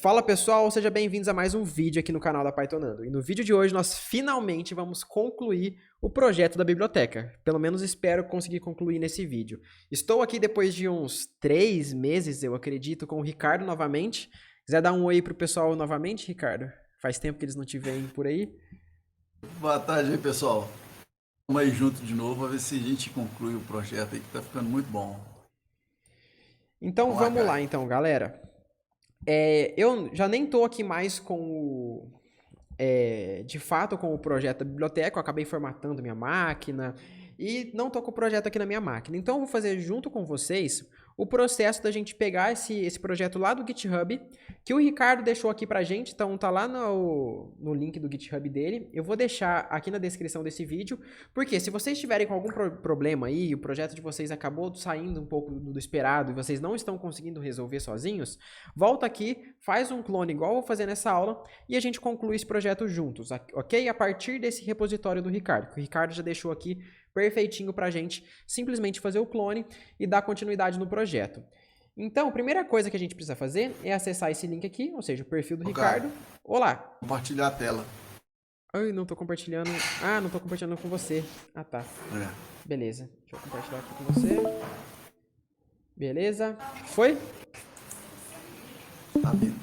Fala pessoal, sejam bem-vindos a mais um vídeo aqui no canal da Pythonando. E no vídeo de hoje nós finalmente vamos concluir o projeto da biblioteca. Pelo menos espero conseguir concluir nesse vídeo. Estou aqui depois de uns 3 meses, eu acredito, com o Ricardo novamente. Quiser dar um oi pro pessoal novamente, Ricardo? Faz tempo que eles não te veem por aí. Boa tarde aí, pessoal. Vamos aí junto de novo, a ver se a gente conclui o projeto aí, que tá ficando muito bom. Então Vamos lá, vamos lá Caio. então, galera. Eu já nem tô aqui mais de fato com o projeto da biblioteca, eu acabei formatando minha máquina e não estou com o projeto aqui na minha máquina. Então eu vou fazer junto com vocês o processo da gente pegar esse projeto lá do GitHub, que o Ricardo deixou aqui pra gente, então tá lá no link do GitHub dele. Eu vou deixar aqui na descrição desse vídeo, porque se vocês tiverem com algum problema aí, o projeto de vocês acabou saindo um pouco do esperado e vocês não estão conseguindo resolver sozinhos, volta aqui, faz um clone igual eu vou fazer nessa aula e a gente conclui esse projeto juntos, ok? A partir desse repositório do Ricardo, que o Ricardo já deixou aqui perfeitinho pra gente simplesmente fazer o clone e dar continuidade no projeto. Então, a primeira coisa que a gente precisa fazer é acessar esse link aqui, ou seja, o perfil do Ô, Caio, Ricardo. Olá! compartilhar a tela. Ai, não tô compartilhando. Ah, não tô compartilhando com você. Ah, tá. É, Beleza. Deixa eu compartilhar aqui com você. Beleza. Foi? tá vindo.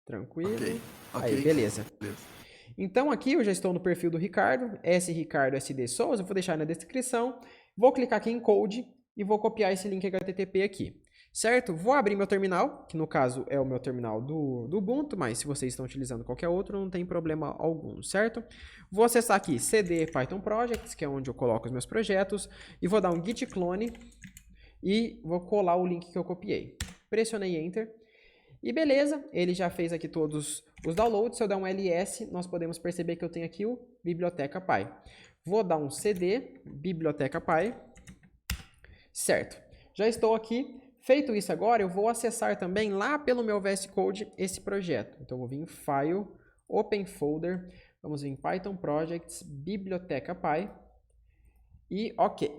Tranquilo. Ok, Aí, ok. beleza. Beleza. Então aqui eu já estou no perfil do Ricardo, Ricardo SD Souza, vou deixar na descrição, vou clicar aqui em Code e vou copiar esse link HTTP aqui, certo? Vou abrir meu terminal, que no caso é o meu terminal do Ubuntu, mas se vocês estão utilizando qualquer outro, não tem problema algum, certo? Vou acessar aqui CD Python Projects, que é onde eu coloco os meus projetos, e vou dar um git clone e vou colar o link que eu copiei. Pressionei Enter. E beleza, ele já fez aqui todos os downloads. Se eu der um ls, nós podemos perceber que eu tenho aqui o Biblioteca Py. Vou dar um cd, Biblioteca Py. Certo, já estou aqui. Feito isso agora, eu vou acessar também lá pelo meu VS Code esse projeto. Então, eu vou vir em File, Open Folder, vamos vir em Python Projects, Biblioteca Py e OK.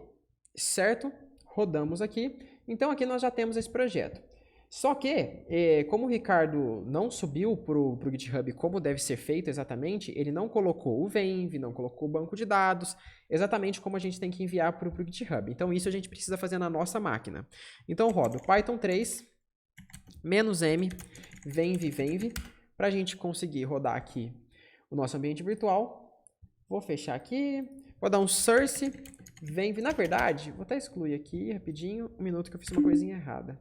Certo? Rodamos aqui. Então, aqui nós já temos esse projeto. Só que, como o Ricardo não subiu para o GitHub como deve ser feito exatamente, ele não colocou o Venv, não colocou o banco de dados, exatamente como a gente tem que enviar para o GitHub. Então, isso a gente precisa fazer na nossa máquina. Então, rodo Python 3, -m, venv, para a gente conseguir rodar aqui o nosso ambiente virtual. Vou fechar aqui, vou dar um source, venv. Na verdade, vou até excluir aqui rapidinho, um minuto que eu fiz uma coisinha errada.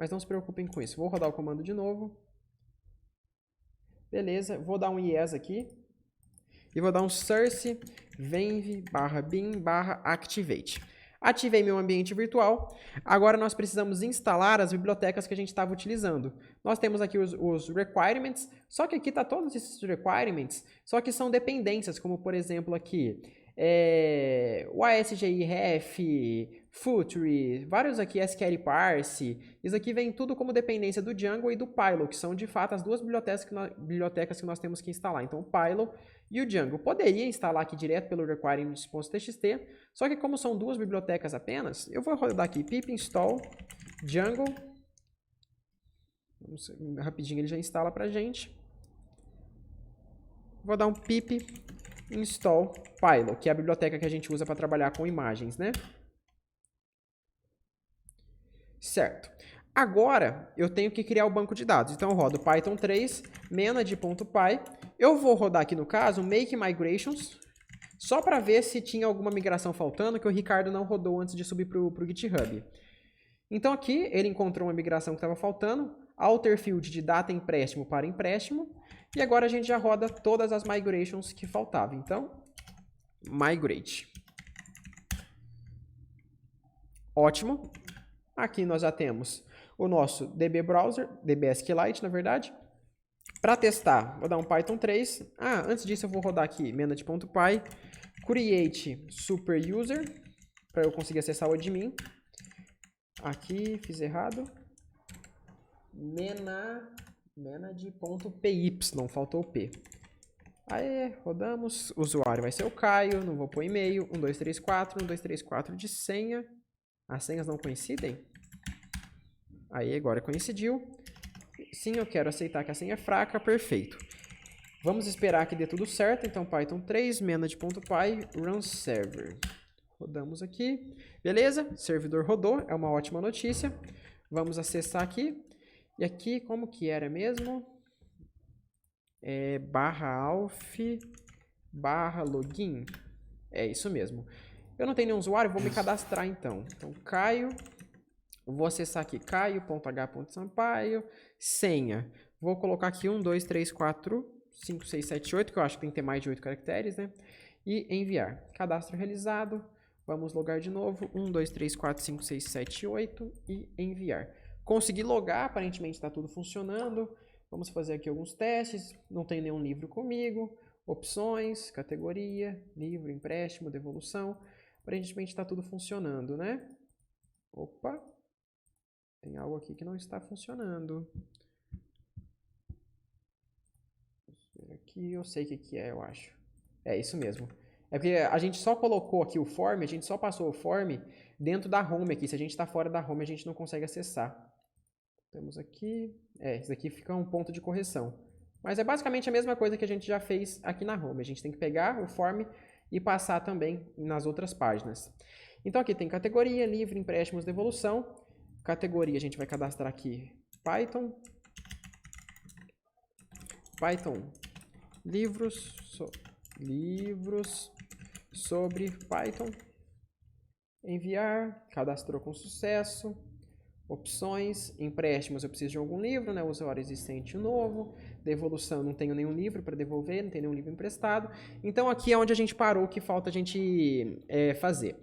Mas não se preocupem com isso. Vou rodar o comando de novo. Beleza, vou dar um yes aqui. E vou dar um source venv /bin/activate. Ativei meu ambiente virtual. Agora nós precisamos instalar as bibliotecas que a gente estava utilizando. Nós temos aqui os requirements, só que aqui está todos esses requirements, só que são dependências, como por exemplo aqui, o ASGIREF, Futree, vários aqui, skleparse. Isso aqui vem tudo como dependência do Django e do Pylo, que são de fato as duas bibliotecas que nós temos que instalar. Então, o Pylo e o Django. Poderia instalar aqui direto pelo requirements.txt, só que como são duas bibliotecas apenas, eu vou rodar aqui pip install Django. Rapidinho ele já instala pra gente. Vou dar um pip install Pylo, que é a biblioteca que a gente usa para trabalhar com imagens, né? Certo. Agora, eu tenho que criar o banco de dados. Então, eu rodo Python 3, menad.py. Eu vou rodar aqui, no caso, make migrations, só para ver se tinha alguma migração faltando, que o Ricardo não rodou antes de subir para o GitHub. Então, aqui, ele encontrou uma migração que estava faltando, alter field de data empréstimo para empréstimo, e agora a gente já roda todas as migrations que faltavam. Então, migrate. Ótimo. Aqui nós já temos o nosso DB Browser, DB SQLite, na verdade. Para testar, vou dar um Python 3. Antes disso eu vou rodar aqui menad.py, create super user, para eu conseguir acessar o admin. Aqui, fiz errado. Menad.py, faltou o P. Aí, rodamos. O usuário vai ser o Caio, não vou pôr e-mail. 1234 de senha. As senhas não coincidem? Aí, agora coincidiu. Sim, eu quero aceitar que a senha é fraca, perfeito. Vamos esperar que dê tudo certo, então Python 3, manage.py, run server. Rodamos aqui, beleza? Servidor rodou, é uma ótima notícia. Vamos acessar aqui. E aqui, como que era mesmo? /alf /login. É isso mesmo. Eu não tenho nenhum usuário, vou me cadastrar então. Então, Caio. Vou acessar aqui caio.h.sampaio. Senha. Vou colocar aqui 1, 2, 3, 4, 5, 6, 7, 8, que eu acho que tem que ter mais de 8 caracteres, né? E enviar. Cadastro realizado. Vamos logar de novo. 1, 2, 3, 4, 5, 6, 7, 8 e enviar. Consegui logar, aparentemente está tudo funcionando. Vamos fazer aqui alguns testes. Não tem nenhum livro comigo. Opções, categoria, livro, empréstimo, devolução. Aparentemente está tudo funcionando, né? Opa! Tem algo aqui que não está funcionando. Aqui eu sei o que é, eu acho. É isso mesmo. É porque a gente só colocou aqui o form, a gente só passou o form dentro da home aqui. Se a gente está fora da home, a gente não consegue acessar. Temos aqui... isso aqui fica um ponto de correção. Mas é basicamente a mesma coisa que a gente já fez aqui na home. A gente tem que pegar o form e passar também nas outras páginas. Então aqui tem categoria, livro, empréstimos, devolução. Categoria a gente vai cadastrar aqui Python. Livros sobre Python. Enviar, cadastrou com sucesso. Opções, empréstimos, eu preciso de algum livro, né? Usuário existente novo. Devolução, não tenho nenhum livro para devolver, não tenho nenhum livro emprestado. Então aqui é onde a gente parou, que falta a gente fazer.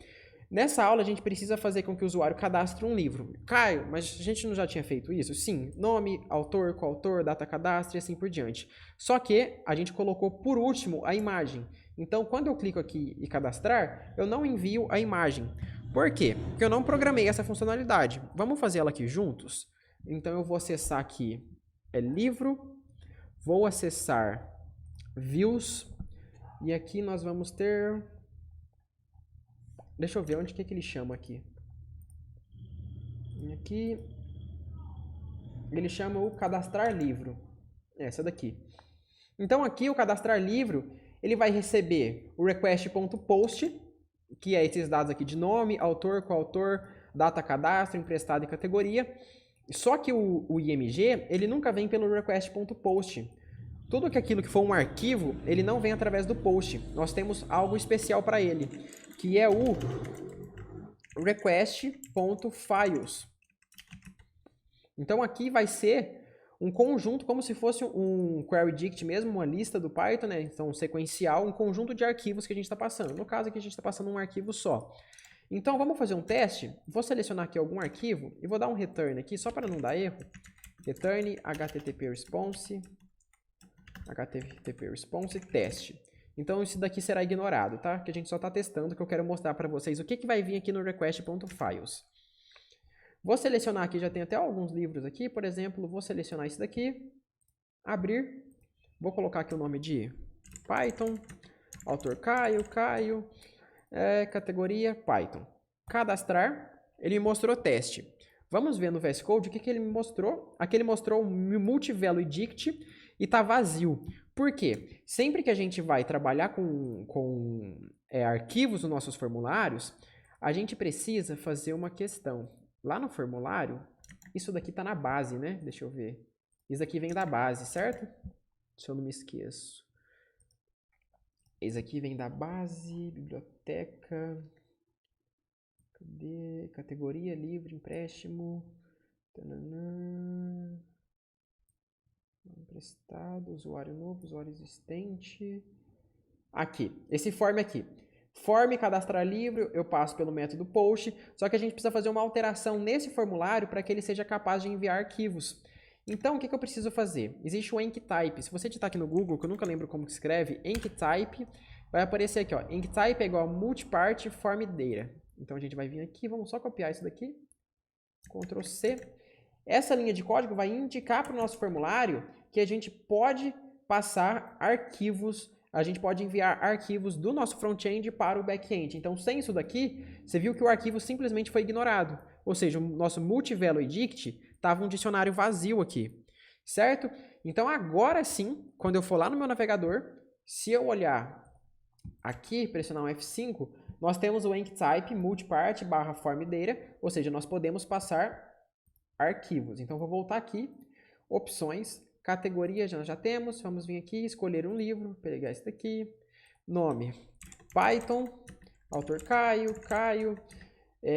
Nessa aula a gente precisa fazer com que o usuário cadastre um livro. Caio, mas a gente não já tinha feito isso? Sim, nome, autor, coautor, data cadastro e assim por diante. Só que a gente colocou por último a imagem. Então quando eu clico aqui e cadastrar, eu não envio a imagem. Por quê? Porque eu não programei essa funcionalidade. Vamos fazer ela aqui juntos? Então eu vou acessar aqui livro, vou acessar views e aqui nós vamos ter... Deixa eu ver onde que ele chama aqui. Aqui ele chama o cadastrar livro. Essa daqui. Então aqui o cadastrar livro, ele vai receber o request.post, que é esses dados aqui de nome, autor, coautor, data cadastro, emprestado e categoria. Só que o IMG, ele nunca vem pelo request.post. Tudo que aquilo que for um arquivo, ele não vem através do post. Nós temos algo especial para ele, que é o request.files. Então aqui vai ser um conjunto, como se fosse um query dict mesmo, uma lista do Python, né? Então sequencial, um conjunto de arquivos que a gente está passando. No caso aqui a gente está passando um arquivo só. Então vamos fazer um teste. Vou selecionar aqui algum arquivo e vou dar um return aqui, só para não dar erro. Return http response teste. Então isso daqui será ignorado, tá? Que a gente só está testando, que eu quero mostrar para vocês o que vai vir aqui no request.files. Vou selecionar aqui, já tem até alguns livros aqui, por exemplo, vou selecionar esse daqui, abrir, vou colocar aqui o nome de Python, autor Caio, categoria Python. Cadastrar, ele me mostrou teste. Vamos ver no VS Code o que ele me mostrou. Aqui ele mostrou um multivalue dict e está vazio. Por quê? Sempre que a gente vai trabalhar com arquivos nos nossos formulários, a gente precisa fazer uma questão. Lá no formulário, isso daqui está na base, né? Deixa eu ver. Isso daqui vem da base, certo? Se eu não me esqueço. Esse aqui vem da base, biblioteca. Cadê? Categoria, livro, empréstimo. Tananã. Emprestado, usuário novo, usuário existente. Aqui, esse form aqui. Form cadastrar livro, eu passo pelo método post, só que a gente precisa fazer uma alteração nesse formulário para que ele seja capaz de enviar arquivos. Então, o que eu preciso fazer? Existe o enctype. Se você digitar aqui no Google, que eu nunca lembro como que escreve, enctype, vai aparecer aqui, ó. Enctype é igual a multipart form data. Então, a gente vai vir aqui, vamos só copiar isso daqui. Ctrl C. Essa linha de código vai indicar para o nosso formulário que a gente pode passar arquivos, a gente pode enviar arquivos do nosso front-end para o back-end. Então, sem isso daqui, você viu que o arquivo simplesmente foi ignorado. Ou seja, o nosso multivalue dict estava um dicionário vazio aqui. certo? Então, agora sim, quando eu for lá no meu navegador, se eu olhar aqui, pressionar um F5, nós temos o enctype multipart / form data, ou seja, nós podemos passar arquivos. Então, vou voltar aqui, opções, categoria já temos, vamos vir aqui, escolher um livro, pegar esse daqui, nome, Python, autor Caio,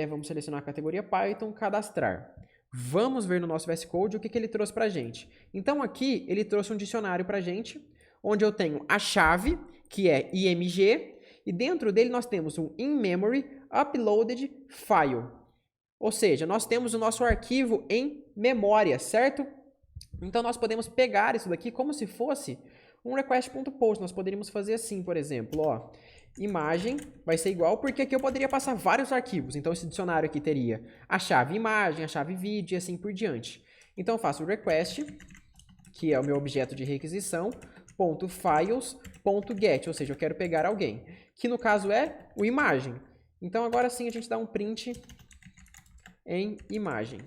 vamos selecionar a categoria Python, cadastrar. Vamos ver no nosso VS Code o que ele trouxe para a gente. Então, aqui, ele trouxe um dicionário para a gente, onde eu tenho a chave, que é IMG, e dentro dele nós temos um in-memory uploaded file. Ou seja, nós temos o nosso arquivo em memória, certo? Então, nós podemos pegar isso daqui como se fosse um request.post. Nós poderíamos fazer assim, por exemplo, ó, imagem vai ser igual, porque aqui eu poderia passar vários arquivos. Então, esse dicionário aqui teria a chave imagem, a chave vídeo e assim por diante. Então, eu faço o request, que é o meu objeto de requisição, .files.get, ou seja, eu quero pegar alguém, que no caso é o imagem. Então, agora sim a gente dá um print em imagem,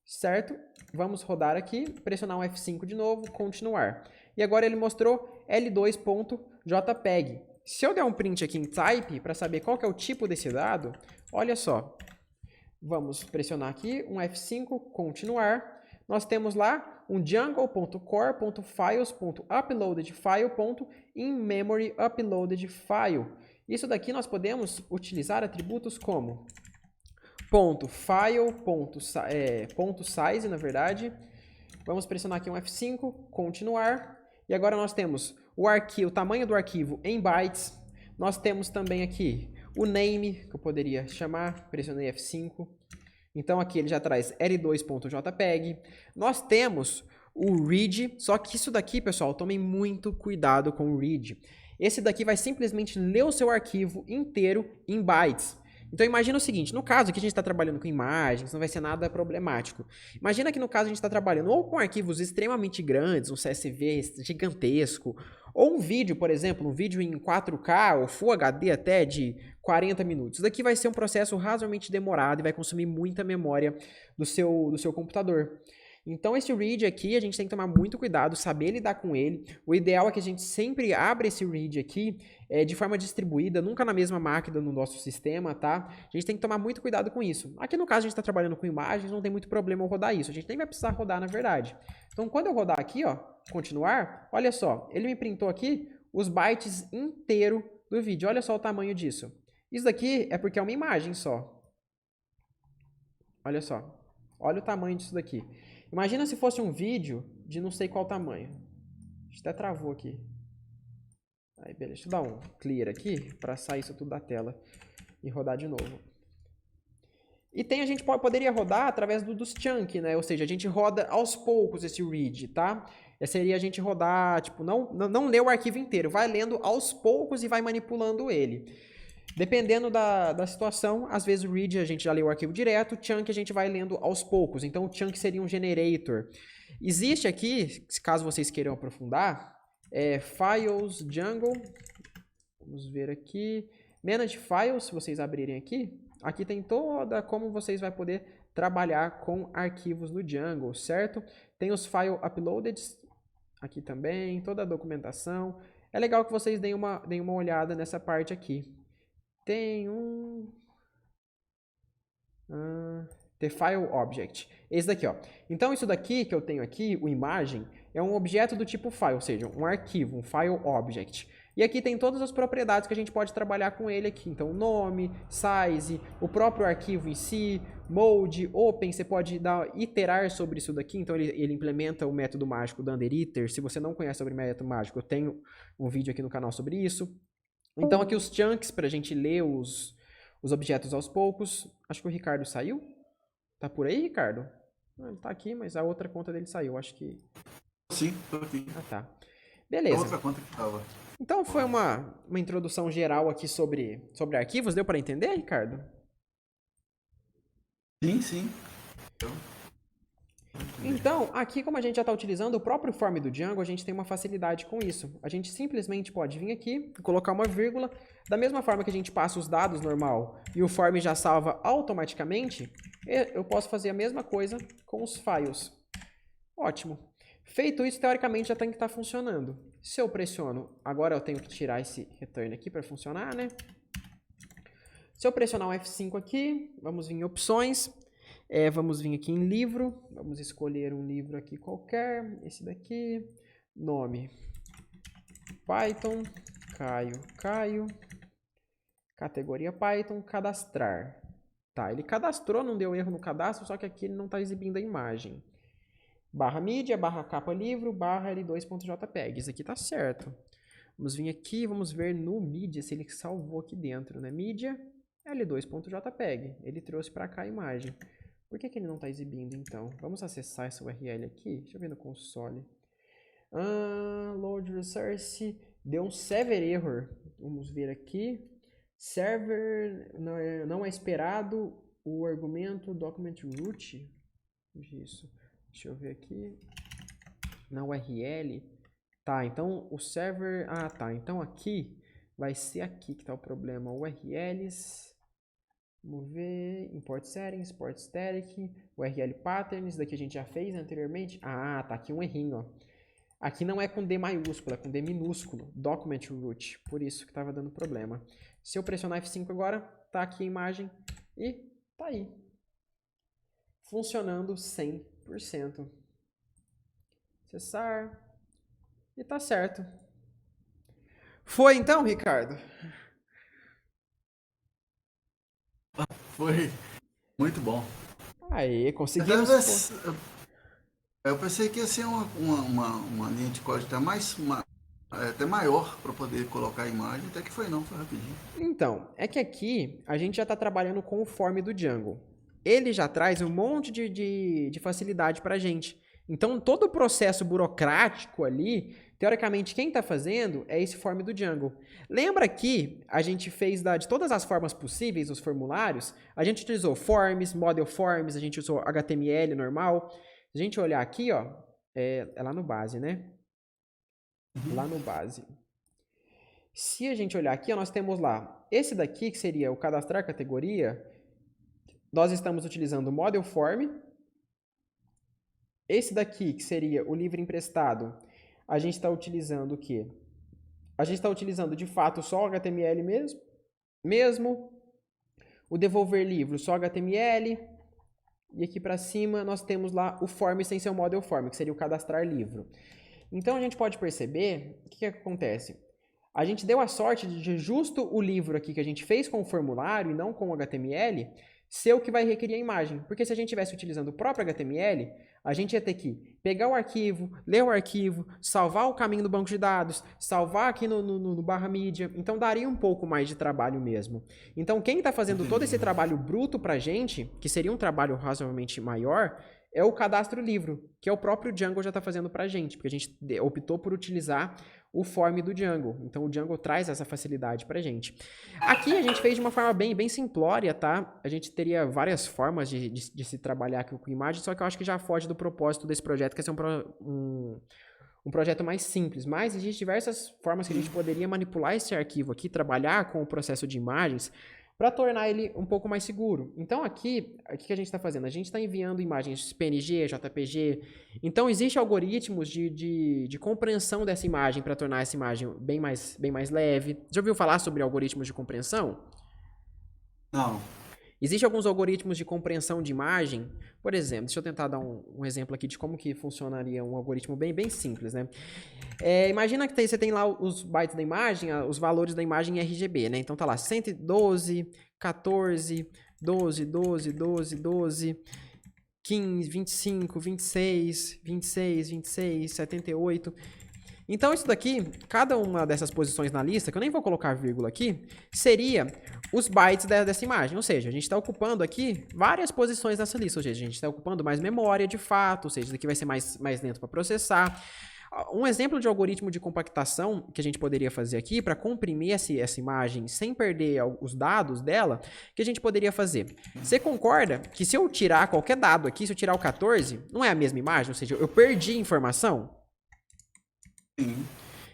certo? Vamos rodar aqui, pressionar um F5 de novo, continuar. E agora ele mostrou L2.jpg. Se eu der um print aqui em type, para saber qual que é o tipo desse dado, olha só. Vamos pressionar aqui, um F5, continuar. Nós temos lá um django.core.files.uploadedFile.inMemory uploaded file. Isso daqui nós podemos utilizar atributos como .file, .size, na verdade. Vamos pressionar aqui um F5, continuar. E agora nós temos o tamanho do arquivo em bytes. Nós temos também aqui o name, que eu poderia chamar, pressionei F5. Então aqui ele já traz L2.jpg. Nós temos o read, só que isso daqui, pessoal, tomem muito cuidado com o read. Esse daqui vai simplesmente ler o seu arquivo inteiro em bytes. Então imagina o seguinte, no caso aqui a gente está trabalhando com imagens, não vai ser nada problemático. Imagina que no caso a gente está trabalhando ou com arquivos extremamente grandes, um CSV gigantesco, ou um vídeo, por exemplo, um vídeo em 4K ou Full HD até de 40 minutos. Isso daqui vai ser um processo razoavelmente demorado e vai consumir muita memória do seu computador. Então esse read aqui a gente tem que tomar muito cuidado, saber lidar com ele. O ideal é que a gente sempre abra esse read aqui de forma distribuída, nunca na mesma máquina no nosso sistema, tá? A gente tem que tomar muito cuidado com isso. Aqui no caso a gente está trabalhando com imagens, não tem muito problema eu rodar isso. A gente nem vai precisar rodar na verdade. Então quando eu rodar aqui, ó, continuar, olha só, ele me printou aqui os bytes inteiro do vídeo. Olha só o tamanho disso. Isso daqui é porque é uma imagem só. Olha só. Olha o tamanho disso daqui. Imagina se fosse um vídeo de não sei qual tamanho. Até travou aqui. Aí, beleza. Deixa eu dar um clear aqui para sair isso tudo da tela e rodar de novo. E a gente poderia rodar através dos chunk, né? Ou seja, a gente roda aos poucos esse read, tá? Seria a gente rodar, tipo, não ler o arquivo inteiro. Vai lendo aos poucos e vai manipulando ele. Dependendo da situação, às vezes o read a gente já lê o arquivo direto, o chunk a gente vai lendo aos poucos. Então o chunk seria um generator. Existe aqui, caso vocês queiram aprofundar, Files Django. Vamos ver aqui. Manage Files, se vocês abrirem aqui. Aqui tem toda como vocês vão poder trabalhar com arquivos no Django, certo? Tem os File Uploaded aqui também, toda a documentação. É legal que vocês deem uma olhada nessa parte aqui. Tem The File Object. Esse daqui, ó. Então, isso daqui que eu tenho aqui, o imagem, é um objeto do tipo file, ou seja, um arquivo, um File Object. E aqui tem todas as propriedades que a gente pode trabalhar com ele aqui. Então, nome, size, o próprio arquivo em si, mode, open, você pode iterar sobre isso daqui. Então, ele implementa o método mágico do underiter. Se você não conhece sobre método mágico, eu tenho um vídeo aqui no canal sobre isso. Então, aqui os chunks, para a gente ler os objetos aos poucos. Acho que o Ricardo saiu. Tá por aí, Ricardo? Não, ele tá aqui, mas a outra conta dele saiu. Acho que... Sim, tô aqui. Ah, tá. Beleza. A outra conta que tava. Então, foi uma introdução geral aqui sobre arquivos. Deu para entender, Ricardo? Sim, sim. Então, aqui como a gente já está utilizando o próprio form do Django, a gente tem uma facilidade com isso. A gente simplesmente pode vir aqui e colocar uma vírgula. Da mesma forma que a gente passa os dados normal e o form já salva automaticamente, eu posso fazer a mesma coisa com os files. Ótimo. Feito isso, teoricamente já tem que estar funcionando. Se eu pressiono, agora eu tenho que tirar esse return aqui para funcionar, né? Se eu pressionar um F5 aqui, vamos vir em opções, vamos vir aqui em livro, vamos escolher um livro aqui qualquer, esse daqui, nome, Python, Caio, categoria Python, cadastrar. Tá, ele cadastrou, não deu erro no cadastro, só que aqui ele não está exibindo a imagem. Barra mídia, barra capa livro, barra L2.jpg. Isso aqui tá certo. Vamos vir aqui, vamos ver no mídia se ele salvou aqui dentro, né? Mídia, L2.jpg. Ele trouxe para cá a imagem. Por que ele não está exibindo, então? Vamos acessar essa URL aqui. Deixa eu ver no console. Load resource. Deu um server error. Vamos ver aqui. Server não é esperado o argumento document root. Isso. Deixa eu ver aqui. Na URL. Tá, então o server... Ah, tá. Então aqui vai ser aqui que tá o problema. URLs. Vamos ver. Import settings, import static. URL patterns. Daqui a gente já fez anteriormente. Ah, tá aqui um errinho, ó. Aqui não é com D maiúsculo, é com D minúsculo. Document root. Por isso que tava dando problema. Se eu pressionar F5 agora, tá aqui a imagem e tá aí. Funcionando 100%. Acessar. E tá certo. Foi então, Ricardo? Foi muito bom. Aí, conseguimos. Eu pensei que ia ser uma linha de código até maior para poder colocar a imagem, até que foi rapidinho. Então, é que aqui a gente já está trabalhando com o form do Django. Ele já traz um monte de facilidade para a gente. Então, todo o processo burocrático ali, teoricamente, quem está fazendo é esse form do Django. Lembra que a gente fez de todas as formas possíveis, os formulários, a gente utilizou forms, model forms, a gente usou HTML normal. Se a gente olhar aqui, ó, é lá no base, né? Lá no base. Se a gente olhar aqui, ó, nós temos lá, esse daqui, que seria o cadastrar categoria, nós estamos utilizando o model form. Esse daqui, que seria o livro emprestado, a gente está utilizando o quê? A gente está utilizando, de fato, só o HTML mesmo. O devolver livro, só HTML. E aqui para cima, nós temos lá o form sem ser o model form, que seria o cadastrar livro. Então, a gente pode perceber, o que acontece? A gente deu a sorte de justo o livro aqui que a gente fez com o formulário e não com o HTML, ser o que vai requerer a imagem. Porque se a gente estivesse utilizando o próprio HTML, a gente ia ter que pegar o arquivo, ler o arquivo, salvar o caminho do banco de dados, salvar aqui no barra mídia. Então, daria um pouco mais de trabalho mesmo. Então, quem está fazendo todo esse trabalho bruto para a gente, que seria um trabalho razoavelmente maior, é o cadastro livro, que é o próprio Django já está fazendo para a gente, porque a gente optou por utilizar o form do Django. Então, o Django traz essa facilidade para a gente. Aqui, a gente fez de uma forma bem simplória, tá? A gente teria várias formas de se trabalhar aqui com imagem, só que eu acho que já foge do propósito desse projeto, que é ser um projeto mais simples. Mas existem diversas formas que a gente poderia manipular esse arquivo aqui, trabalhar com o processo de imagens, para tornar ele um pouco mais seguro. Então, aqui, o que a gente está fazendo? A gente está enviando imagens PNG, JPG. Então, existem algoritmos de compreensão dessa imagem para tornar essa imagem bem mais leve. Já ouviu falar sobre algoritmos de compreensão? Não. Existem alguns algoritmos de compreensão de imagem. Por exemplo, deixa eu tentar dar um exemplo aqui de como que funcionaria um algoritmo bem simples, né? Imagina que você tem lá os bytes da imagem, os valores da imagem em RGB, né? Então tá lá 112, 14, 12, 12, 12, 12, 15, 25, 26, 26, 26, 78... Então, isso daqui, cada uma dessas posições na lista, que eu nem vou colocar vírgula aqui, seria os bytes dessa imagem. Ou seja, a gente está ocupando aqui várias posições nessa lista. Ou seja, a gente está ocupando mais memória de fato, ou seja, isso daqui vai ser mais lento para processar. Um exemplo de algoritmo de compactação que a gente poderia fazer aqui para comprimir essa imagem sem perder os dados dela, que a gente poderia fazer. Você concorda que se eu tirar qualquer dado aqui, se eu tirar o 14, não é a mesma imagem? Ou seja, eu perdi informação?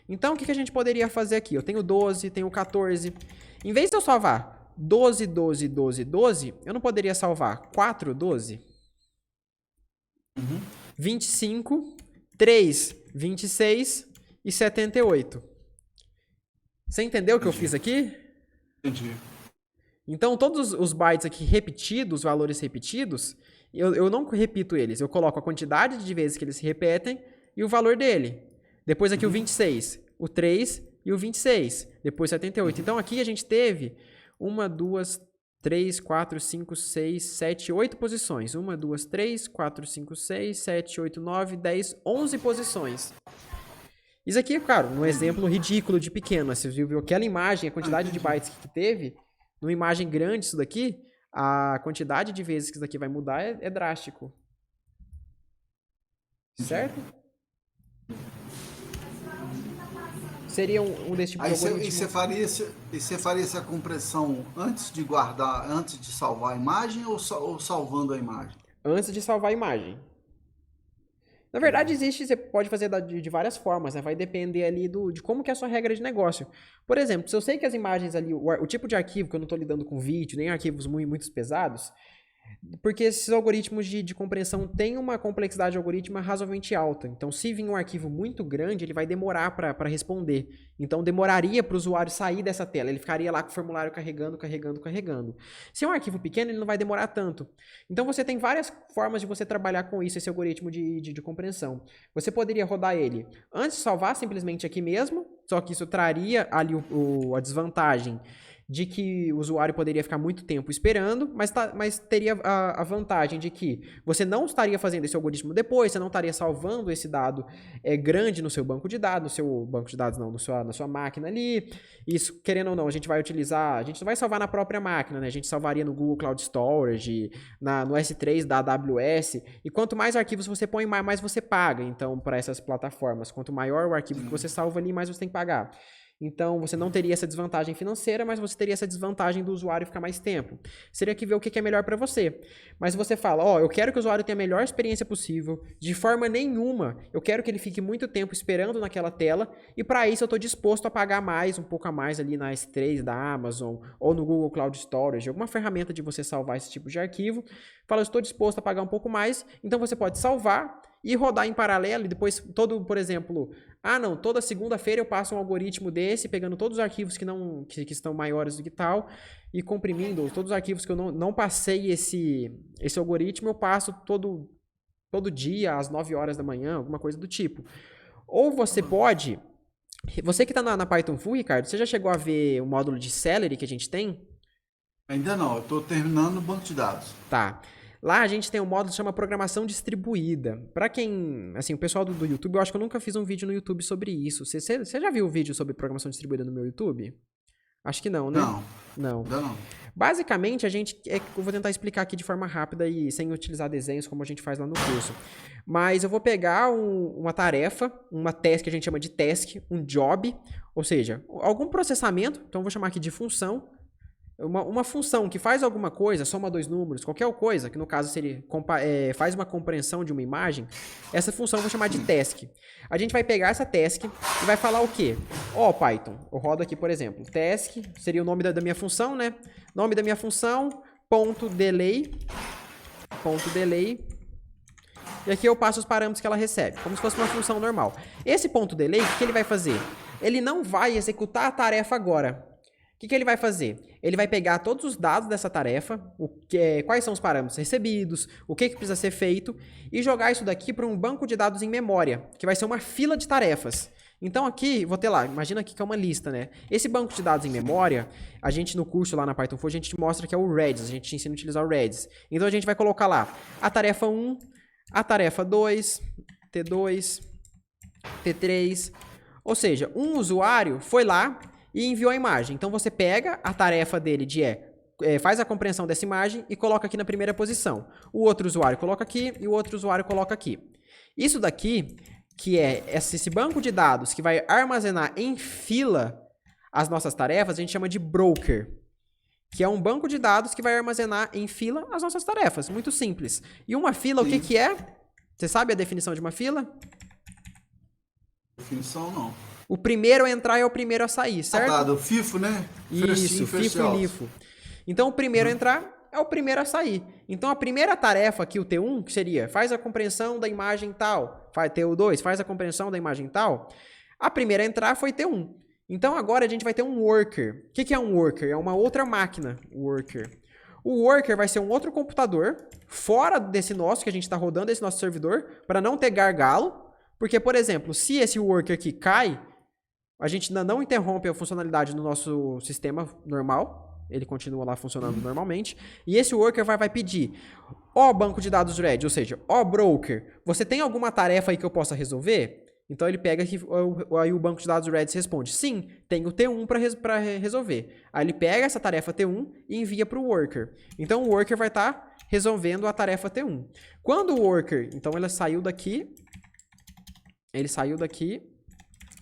Então, o que a gente poderia fazer aqui? Eu tenho 12, tenho 14. Em vez de eu salvar 12, 12, 12, 12, eu não poderia salvar 4, 12? 25, 3, 26 e 78. Você entendeu o que eu fiz aqui? Entendi. Então, todos os bytes aqui repetidos, os valores repetidos, eu não repito eles. Eu coloco a quantidade de vezes que eles se repetem e o valor dele. Depois aqui o 26, o 3 e o 26. Depois 78. Então, aqui a gente teve 1, 2, 3, 4, 5, 6, 7, 8 posições. 1, 2, 3, 4, 5, 6, 7, 8, 9, 10, 11 posições. Isso aqui, cara, um exemplo ridículo de pequeno. Você viu aquela imagem, a quantidade de bytes que teve, numa imagem grande isso daqui, a quantidade de vezes que isso daqui vai mudar é drástico. Certo? Seria um desse tipo de algoritmo. E você faria essa compressão antes de guardar, antes de salvar a imagem ou salvando a imagem? Antes de salvar a imagem. Na verdade, você pode fazer de várias formas, né? Vai depender ali de como que é a sua regra de negócio. Por exemplo, se eu sei que as imagens ali, o tipo de arquivo, que eu não estou lidando com vídeo, nem arquivos muito pesados, porque esses algoritmos de compreensão têm uma complexidade algorítmica razoavelmente alta. Então, se vir um arquivo muito grande, ele vai demorar para responder. Então, demoraria para o usuário sair dessa tela. Ele ficaria lá com o formulário carregando. Se é um arquivo pequeno, ele não vai demorar tanto. Então, você tem várias formas de você trabalhar com isso, esse algoritmo de compreensão. Você poderia rodar ele antes de salvar, simplesmente aqui mesmo, só que isso traria ali a desvantagem de que o usuário poderia ficar muito tempo esperando, mas teria a vantagem de que você não estaria fazendo esse algoritmo depois, você não estaria salvando esse dado grande no seu banco de dados, na sua máquina ali. Isso, querendo ou não, a gente não vai salvar na própria máquina, né? A gente salvaria no Google Cloud Storage, no S3 da AWS, e quanto mais arquivos você põe, mais você paga, então, para essas plataformas. Quanto maior o arquivo que você salva ali, mais você tem que pagar. Então, você não teria essa desvantagem financeira, mas você teria essa desvantagem do usuário ficar mais tempo. Seria que ver o que é melhor para você. Mas você fala, eu quero que o usuário tenha a melhor experiência possível, de forma nenhuma, eu quero que ele fique muito tempo esperando naquela tela, e para isso eu estou disposto a pagar um pouco a mais ali na S3 da Amazon, ou no Google Cloud Storage, alguma ferramenta de você salvar esse tipo de arquivo. Fala, eu estou disposto a pagar um pouco mais, então você pode salvar e rodar em paralelo, e depois por exemplo, toda segunda-feira eu passo um algoritmo desse, pegando todos os arquivos que estão maiores do que tal, e comprimindo todos os arquivos que eu não passei esse algoritmo, eu passo todo dia, às 9 horas da manhã, alguma coisa do tipo. Ou você pode... Você que está na Python Full, Ricardo, você já chegou a ver o módulo de Celery que a gente tem? Ainda não, eu estou terminando o banco de dados. Tá. Lá a gente tem um módulo que chama programação distribuída. Para quem, assim, o pessoal do YouTube, eu acho que eu nunca fiz um vídeo no YouTube sobre isso. Você já viu o vídeo sobre programação distribuída no meu YouTube? Acho que não, né? Não. Ainda não. Basicamente, eu vou tentar explicar aqui de forma rápida e sem utilizar desenhos como a gente faz lá no curso. Mas eu vou pegar uma tarefa, uma task que a gente chama de task, um job, ou seja, algum processamento, então eu vou chamar aqui de função. Uma função que faz alguma coisa, soma dois números, qualquer coisa, que no caso faz uma compreensão de uma imagem, essa função eu vou chamar de task. A gente vai pegar essa task e vai falar o quê? Python, eu rodo aqui, por exemplo, task, seria o nome da minha função, né? Nome da minha função, .delay, e aqui eu passo os parâmetros que ela recebe, como se fosse uma função normal. Esse .delay, o que ele vai fazer? Ele não vai executar a tarefa agora. O que ele vai fazer? Ele vai pegar todos os dados dessa tarefa, quais são os parâmetros recebidos, o que precisa ser feito, e jogar isso daqui para um banco de dados em memória, que vai ser uma fila de tarefas. Então aqui, vou ter lá, imagina aqui que é uma lista, né? Esse banco de dados em memória, a gente no curso lá na Python 4, a gente mostra que é o Redis, a gente te ensina a utilizar o Redis. Então a gente vai colocar lá a tarefa 1, a tarefa 2, T2, T3, ou seja, um usuário foi lá e enviou a imagem. Então você pega a tarefa dele faz a compreensão dessa imagem e coloca aqui na primeira posição. O outro usuário coloca aqui e o outro usuário coloca aqui. Isso daqui, que é esse banco de dados que vai armazenar em fila as nossas tarefas, a gente chama de broker, que é um banco de dados que vai armazenar em fila as nossas tarefas. Muito simples. E uma fila, o que é? Você sabe a definição de uma fila? Definição não. O primeiro a entrar é o primeiro a sair, certo? Do FIFO, né? Isso, FIFO e LIFO. Então, o primeiro a entrar é o primeiro a sair. Então, a primeira tarefa aqui, o T1, que seria, faz a compreensão da imagem tal. T2, faz a compreensão da imagem tal. A primeira a entrar foi T1. Então, agora a gente vai ter um worker. O que é um worker? É uma outra máquina, worker. O worker vai ser um outro computador, fora desse nosso, que a gente está rodando, esse nosso servidor, para não ter gargalo. Porque, por exemplo, se esse worker aqui cai, a gente ainda não interrompe a funcionalidade no nosso sistema normal. Ele continua lá funcionando normalmente. E esse worker vai pedir, ó banco de dados Red, ou seja, ó broker, você tem alguma tarefa aí que eu possa resolver? Então ele pega aqui, aí o banco de dados Red responde, sim, tem o T1 para resolver. Aí ele pega essa tarefa T1 e envia para o worker. Então o worker vai estar resolvendo a tarefa T1. Quando o worker, então ele saiu daqui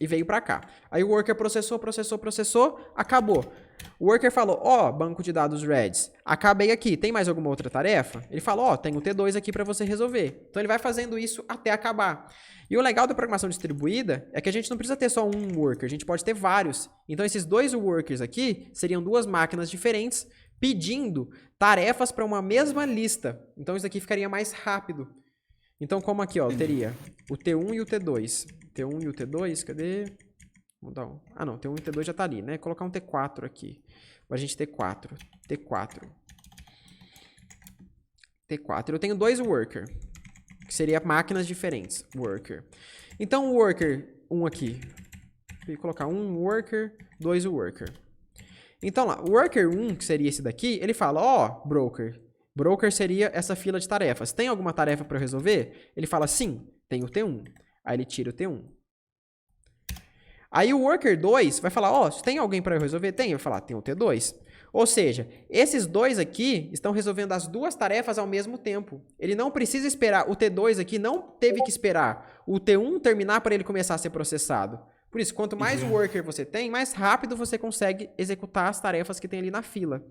e veio para cá. Aí o worker processou, acabou. O worker falou, ó, banco de dados Reds, acabei aqui, tem mais alguma outra tarefa? Ele falou, ó, tem o T2 aqui para você resolver. Então ele vai fazendo isso até acabar. E o legal da programação distribuída é que a gente não precisa ter só um worker, a gente pode ter vários. Então esses dois workers aqui seriam duas máquinas diferentes pedindo tarefas para uma mesma lista. Então isso aqui ficaria mais rápido. Então como aqui, ó, eu teria o T1 e o T2. T1 e o T2, cadê? Vamos dar um. Ah, não, T1 e T2 já tá ali, né? Vou colocar um T4 aqui. Pra gente ter 4. T4. Eu tenho dois worker, que seria máquinas diferentes. Worker. Então, o worker 1 aqui. Vou colocar um worker, 2 worker. Então, lá, o worker 1, que seria esse daqui, ele fala, ó, broker. Broker seria essa fila de tarefas. Tem alguma tarefa para eu resolver? Ele fala, sim, tem o T1. Aí ele tira o T1. Aí o worker 2 vai falar, ó, tem alguém para eu resolver? Tem. Vai falar, tem o T2. Ou seja, esses dois aqui estão resolvendo as duas tarefas ao mesmo tempo. Ele não precisa esperar, o T2 aqui não teve que esperar o T1 terminar para ele começar a ser processado. Por isso, quanto mais worker você tem, mais rápido você consegue executar as tarefas que tem ali na fila.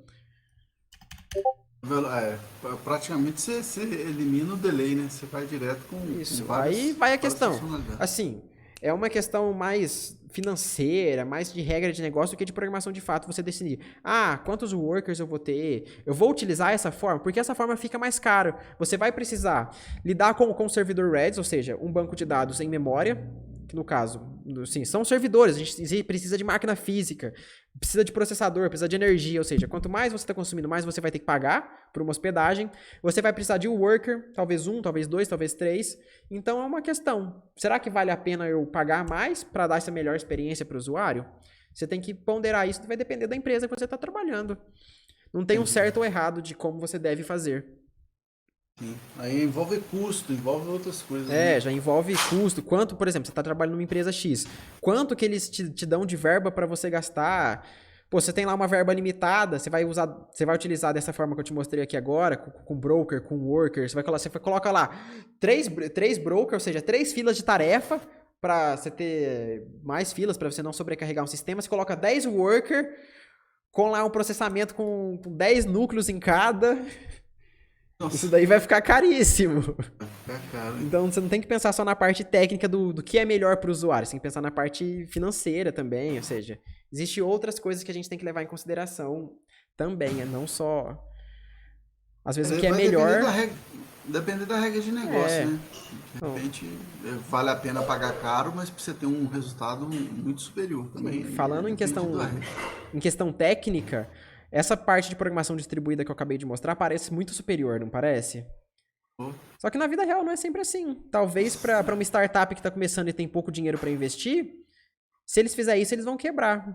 Praticamente você elimina o delay, né? Você vai direto com isso. Com várias, aí vai a questão. Assim, é uma questão mais financeira, mais de regra de negócio do que de programação de fato você decidir. Ah, quantos workers eu vou ter? Eu vou utilizar essa forma? Porque essa forma fica mais caro. Você vai precisar lidar com o servidor REDS, ou seja, um banco de dados em memória, que no caso, sim, são servidores, a gente precisa de máquina física, precisa de processador, precisa de energia, ou seja, quanto mais você está consumindo, mais você vai ter que pagar por uma hospedagem, você vai precisar de um worker, talvez um, talvez dois, talvez três, então é uma questão, será que vale a pena eu pagar mais para dar essa melhor experiência para o usuário? Você tem que ponderar isso, vai depender da empresa que você está trabalhando, não tem um certo ou errado de como você deve fazer. Sim. Aí envolve custo, envolve outras coisas. Já envolve custo. Quanto, por exemplo, você está trabalhando numa empresa X. Quanto que eles te dão de verba para você gastar? Pô, você tem lá uma verba limitada, você vai utilizar dessa forma que eu te mostrei aqui agora, com broker, com worker. Você coloca lá três broker, ou seja, 3 filas de tarefa para você ter mais filas, para você não sobrecarregar um sistema. Você coloca 10 worker com lá um processamento com 10 núcleos em cada. Nossa. Isso daí vai ficar caríssimo. Então você não tem que pensar só na parte técnica do que é melhor para o usuário, você tem que pensar na parte financeira também, ou seja, existem outras coisas que a gente tem que levar em consideração também, não só... Às vezes o que é melhor... Depende da regra de negócio, né? De repente vale a pena pagar caro, mas para você ter um resultado muito superior também. Falando em questão técnica... Essa parte de programação distribuída que eu acabei de mostrar parece muito superior, não parece? Só que na vida real não é sempre assim. Talvez para uma startup que está começando e tem pouco dinheiro para investir, se eles fizerem isso, eles vão quebrar.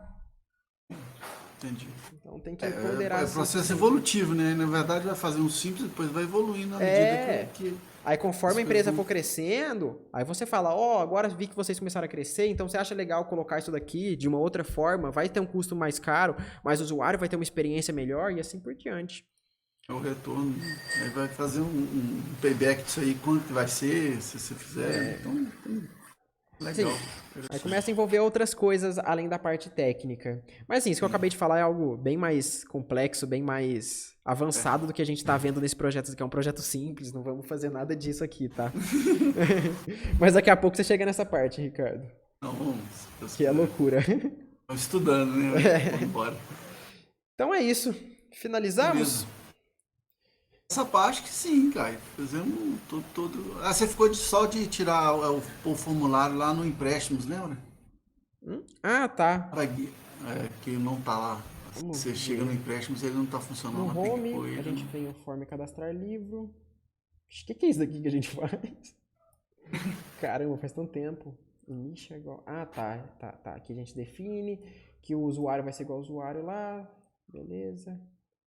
Entendi. Então tem que ponderar. É processo evolutivo, né? Na verdade vai fazer um simples, depois vai evoluindo à medida que... Aí conforme a empresa for crescendo, aí você fala, agora vi que vocês começaram a crescer, então você acha legal colocar isso daqui de uma outra forma, vai ter um custo mais caro, mas o usuário vai ter uma experiência melhor e assim por diante. É o retorno, aí vai fazer um payback disso aí, quanto que vai ser, se você fizer, então... Legal. Sim. Aí começa a envolver outras coisas além da parte técnica. Mas assim, isso que eu acabei de falar é algo bem mais complexo, bem mais avançado do que a gente tá vendo nesse projeto, que é um projeto simples, não vamos fazer nada disso aqui, tá? Mas daqui a pouco você chega nessa parte, Ricardo. Não, que é loucura. Estamos estudando, né? Vamos embora. Então é isso. Finalizamos? Beleza. Essa parte que sim, cara. Fizemos tudo. Ah, você ficou só de tirar o formulário lá no empréstimos, lembra? Ah, tá. Que não tá lá. Vamos Você chega no ver. empréstimos ele não tá No funcionando, tem que pôr home, a ele. gente vem o form cadastrar livro. O que é isso daqui que a gente faz? Caramba, faz tanto tempo. Initial é igual. Ah, tá. Aqui a gente define que o usuário vai ser igual ao usuário lá. Beleza.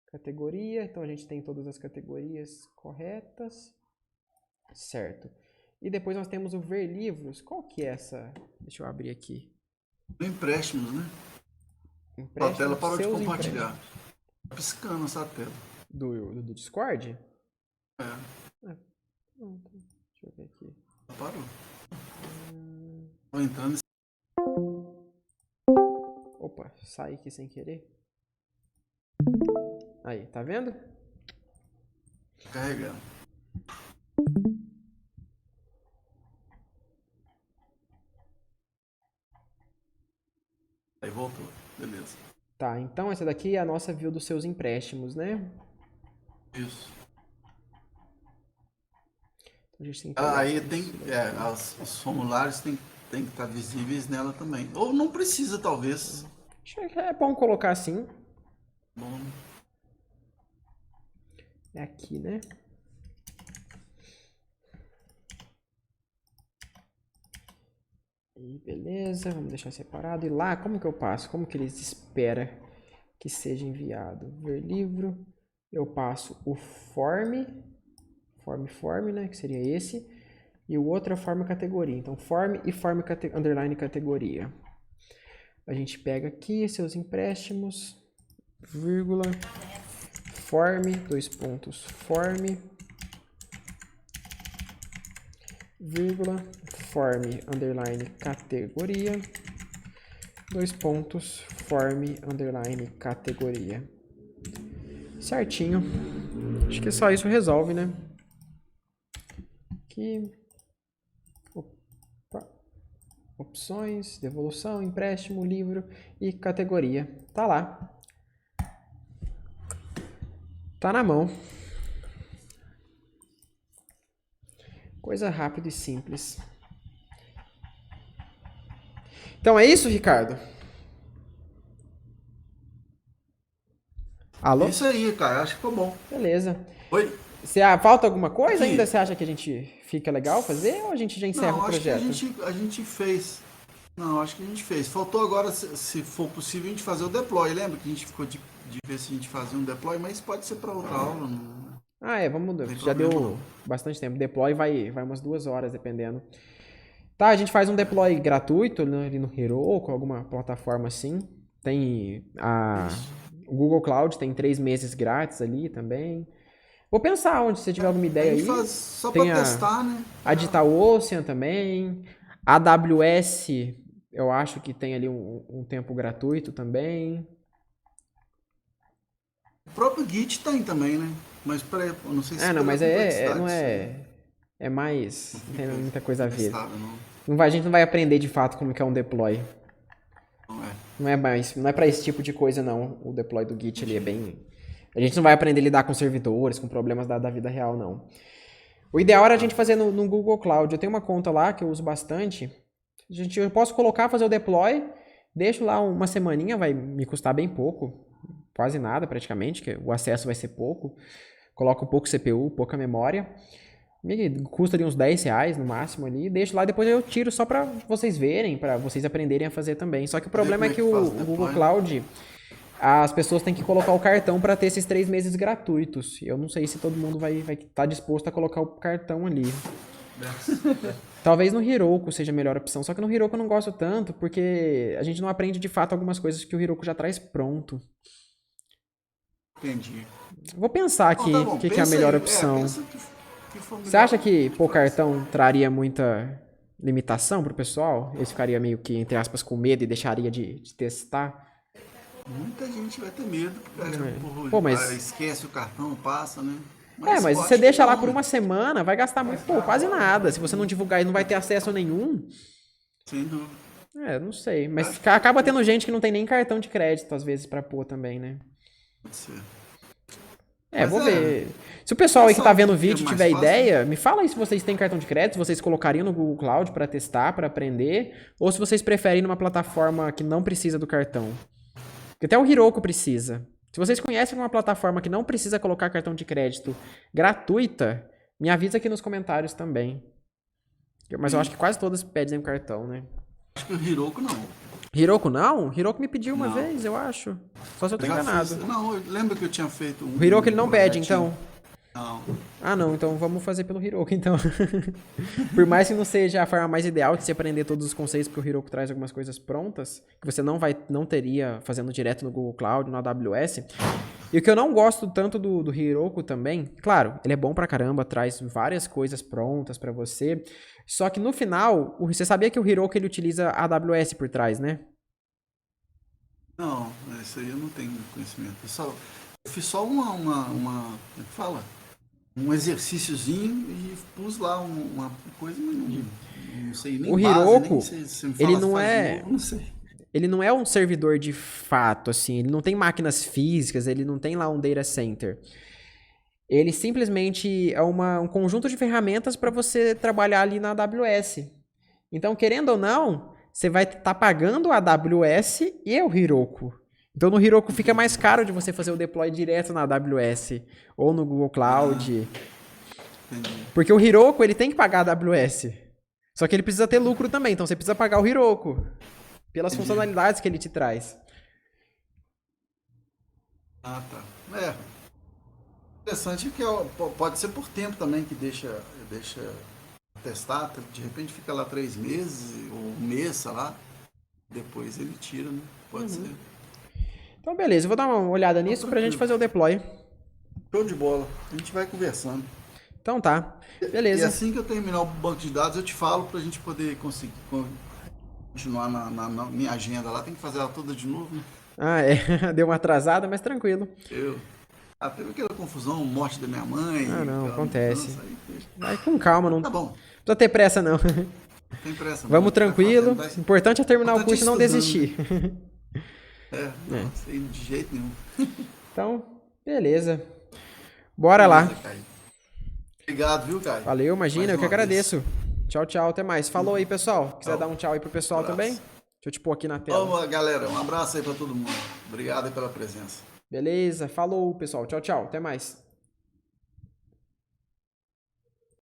Categoria. Então a gente tem todas as categorias corretas. Certo. E depois nós temos o ver livros. Qual que é essa? Deixa eu abrir aqui. No empréstimos, né? A tela Empréstimos, parou de seus compartilhar. empréstimos. Tá piscando essa tela. Do Discord? É, Ah, pronto. Deixa eu ver aqui. parou. Tô entrando. Opa, saí aqui sem querer. Aí, tá vendo? Carregando. Aí voltou. Beleza. Tá, então essa daqui é a nossa view dos seus empréstimos, né? Isso. Então, a gente tem que pegar Aí isso tem. daqui. Os formulários tem que estar visíveis nela também. Ou não precisa, talvez. Acho que é bom colocar assim. Bom, É aqui, né? E beleza, vamos deixar separado. E lá, como que eu passo? Como que eles esperam que seja enviado? Ver livro. Eu passo o form, né? Que seria esse. E o outro é o form categoria. Então, form e form underline categoria. A gente pega aqui seus empréstimos, vírgula, form, dois pontos, form, vírgula, form, underline, categoria, dois pontos, form, underline, categoria. Certinho. Acho que só isso resolve, né? Aqui. Opa. Opções, devolução, empréstimo, livro e categoria. Tá lá. Tá na mão. Coisa rápida e simples. Então é isso, Ricardo? Alô? isso aí, cara. Acho que ficou bom. Beleza. Oi? Falta alguma coisa Aqui. ainda? Você acha que a gente fica legal fazer ou a gente já encerra Não, o acho que projeto? a gente fez. Não, acho que a gente fez. Faltou agora, se for possível, a gente fazer o deploy. Lembra que a gente ficou de ver se a gente fazia um deploy, mas pode ser para outra aula. Não Vamos. tem Já problema deu não. bastante tempo. Deploy vai umas 2 horas, dependendo. Tá, a gente faz um deploy gratuito, né, ali no Heroku, alguma plataforma assim. Tem Isso. o Google Cloud, tem 3 meses grátis ali também. Vou pensar onde, se você tiver alguma A ideia gente aí. faz só Tem para testar, né? a DigitalOcean também. A AWS, eu acho que tem ali um tempo gratuito também. O próprio Git tem também, né? Mas eu não sei se Não, pela mas complexidade. não é. É mais. Não tem muita coisa a ver. Testável, não. A gente não vai aprender de fato como que é um deploy. Não é. Não é para esse tipo de coisa, não. O deploy do Git ali é bem. A gente não vai aprender a lidar com servidores, com problemas da vida real, não. O ideal era a gente fazer no Google Cloud. Eu tenho uma conta lá que eu uso bastante. Eu posso colocar, fazer o deploy, deixo lá uma semaninha, vai me custar bem pouco. Quase nada, praticamente, que o acesso vai ser pouco. Coloco pouco CPU, pouca memória. Me custa ali uns R$10 no máximo ali. Deixo lá e depois eu tiro só pra vocês verem, pra vocês aprenderem a fazer também. Só que o problema é que o Google Cloud, as pessoas têm que colocar o cartão pra ter esses 3 meses gratuitos. Eu não sei se todo mundo vai estar disposto a colocar o cartão ali. Talvez no Heroku seja a melhor opção. Só que no Heroku eu não gosto tanto, porque a gente não aprende de fato algumas coisas que o Heroku já traz pronto. Entendi. Vou pensar aqui Então, tá bom. o que é a melhor opção. Pensa que for Você melhor, acha que a gente pôr faz. cartão traria muita limitação pro pessoal? Eles ficariam meio que, entre aspas, com medo e deixaria de testar? Muita gente vai ter medo, porque acha que o povo Pô, mas... esquece o cartão, passa, né? mas eu você acho deixa que lá não, por uma semana, vai gastar muito, quase nada. Se você não divulgar, ele não vai ter acesso a nenhum. sem dúvida. Não sei. Mas acaba tendo gente que não tem nem cartão de crédito, às vezes, pra pôr também, né? Pode ser. Mas Vou ver. Se o pessoal aí que tá sabe vendo o o que é vídeo mais tiver fácil? ideia, me fala aí se vocês têm cartão de crédito, se vocês colocariam no Google Cloud pra testar, pra aprender, ou se vocês preferem numa plataforma que não precisa do cartão. Porque até o Heroku precisa. Se vocês conhecem uma plataforma que não precisa colocar cartão de crédito gratuita, me avisa aqui nos comentários também. Mas eu acho que quase todas pedem cartão, né? Acho que o Heroku não. Heroku não? Heroku me pediu uma Não. vez, eu acho. Só se eu tô Já enganado. fiz. Não, eu lembro que eu tinha feito O Heroku ele não pede, projetinho. então. Não. Ah, não, então vamos fazer pelo Heroku, então. Por mais que não seja a forma mais ideal de se aprender todos os conceitos, porque o Heroku traz algumas coisas prontas, que você não teria fazendo direto no Google Cloud, no AWS. E o que eu não gosto tanto do Heroku também, claro, ele é bom pra caramba, traz várias coisas prontas pra você, só que no final, você sabia que o Heroku ele utiliza a AWS por trás, né? Não, isso aí eu não tenho conhecimento. Eu fiz só como é que fala? Um exercíciozinho e pus lá uma coisa, mas não sei nem O base, Heroku, nem sei se me ele fala não faz de é... novo, não sei. Ele não é um servidor de fato, assim, ele não tem máquinas físicas, ele não tem lá um data center. Ele simplesmente é um conjunto de ferramentas para você trabalhar ali na AWS. Então, querendo ou não, você vai estar pagando a AWS e o Heroku. Então, no Heroku fica mais caro de você fazer o deploy direto na AWS ou no Google Cloud. Entendi. Porque o Heroku, ele tem que pagar a AWS. Só que ele precisa ter lucro também, então você precisa pagar o Heroku. Pelas funcionalidades que ele te traz. Ah, tá. Interessante que pode ser por tempo também que deixa testar, de repente fica lá 3 meses ou um mês, sei lá. Depois ele tira, né? Pode ser. Então, beleza, eu vou dar uma olhada nisso pra gente fazer o deploy. Show de bola. A gente vai conversando. Então tá, E beleza. assim que eu terminar o banco de dados, eu te falo pra gente poder conseguir continuar na minha agenda lá. Tem que fazer ela toda de novo, né? Ah, é, deu uma atrasada, mas tranquilo. Teve aquela confusão, morte da minha mãe. Ah, não, aquela acontece. mudança aí. Vai com calma, não Tá bom, precisa ter pressa não. não tem pressa. não. Vamos Vai tranquilo, fazendo, o importante é terminar o importante curso e não é estudando. desistir. Não, isso aí de jeito nenhum. Então, beleza. Bora lá. Beleza, Caio. Obrigado, viu, Caio? Valeu, imagina, Mais eu que uma vez. agradeço. Tchau, tchau, até mais. Falou aí, pessoal. Quiser Tchau. dar um tchau aí pro pessoal Abraço. também? Deixa eu te pôr aqui na tela. Vamos, galera. Um abraço aí pra todo mundo. Obrigado aí pela presença. Beleza, falou, pessoal. Tchau, tchau, até mais.